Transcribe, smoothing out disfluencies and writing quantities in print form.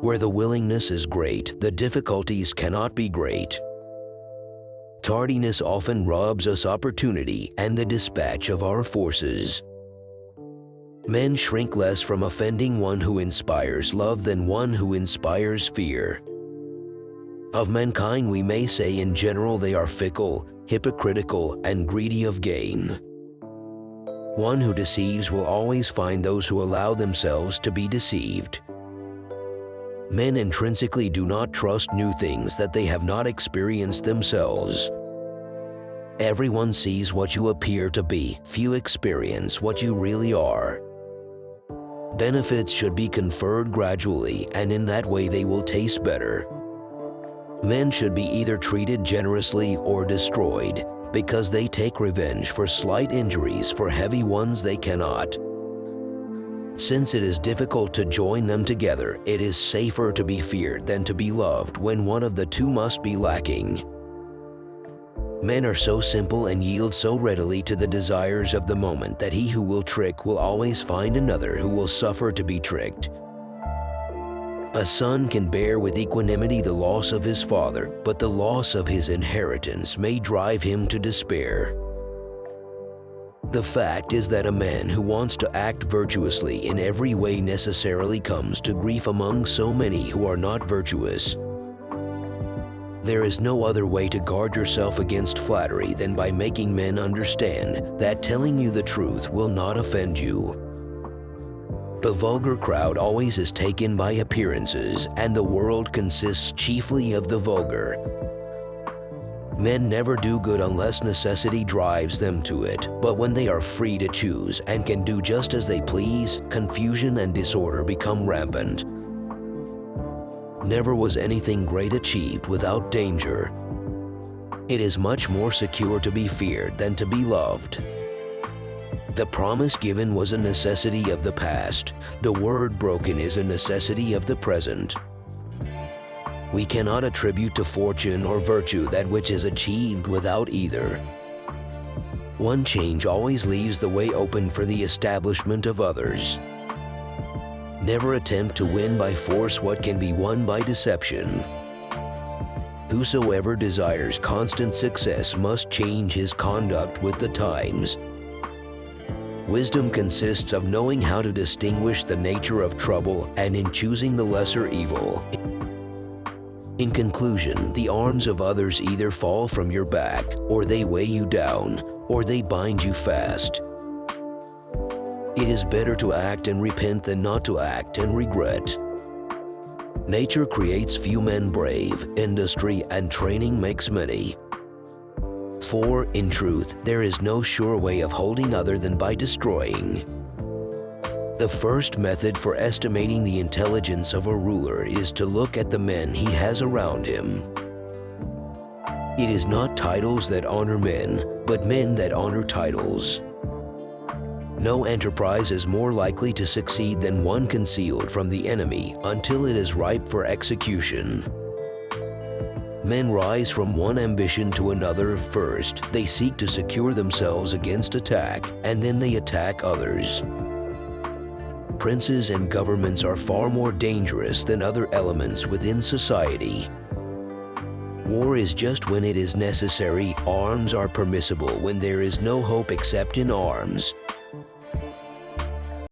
Where the willingness is great, the difficulties cannot be great. Tardiness often robs us opportunity and the dispatch of our forces. Men shrink less from offending one who inspires love than one who inspires fear. Of mankind we may say in general they are fickle, hypocritical, and greedy of gain. One who deceives will always find those who allow themselves to be deceived. Men intrinsically do not trust new things that they have not experienced themselves. Everyone sees what you appear to be, few experience what you really are. Benefits should be conferred gradually, and in that way they will taste better. Men should be either treated generously or destroyed, because they take revenge for slight injuries, for heavy ones they cannot. Since it is difficult to join them together, it is safer to be feared than to be loved when one of the two must be lacking. Men are so simple and yield so readily to the desires of the moment that he who will trick will always find another who will suffer to be tricked. A son can bear with equanimity the loss of his father, but the loss of his inheritance may drive him to despair. The fact is that a man who wants to act virtuously in every way necessarily comes to grief among so many who are not virtuous. There is no other way to guard yourself against flattery than by making men understand that telling you the truth will not offend you. The vulgar crowd always is taken by appearances, and the world consists chiefly of the vulgar. Men never do good unless necessity drives them to it, but when they are free to choose and can do just as they please, confusion and disorder become rampant. Never was anything great achieved without danger. It is much more secure to be feared than to be loved. The promise given was a necessity of the past. The word broken is a necessity of the present. We cannot attribute to fortune or virtue that which is achieved without either. One change always leaves the way open for the establishment of others. Never attempt to win by force what can be won by deception. Whosoever desires constant success must change his conduct with the times. Wisdom consists of knowing how to distinguish the nature of trouble and in choosing the lesser evil. In conclusion, the arms of others either fall from your back, or they weigh you down, or they bind you fast. It is better to act and repent than not to act and regret. Nature creates few men brave, industry and training makes many. For, in truth, there is no sure way of holding other than by destroying. The first method for estimating the intelligence of a ruler is to look at the men he has around him. It is not titles that honor men, but men that honor titles. No enterprise is more likely to succeed than one concealed from the enemy until it is ripe for execution. Men rise from one ambition to another first. They seek to secure themselves against attack, and then they attack others. Princes and governments are far more dangerous than other elements within society. War is just when it is necessary. Arms are permissible when there is no hope except in arms.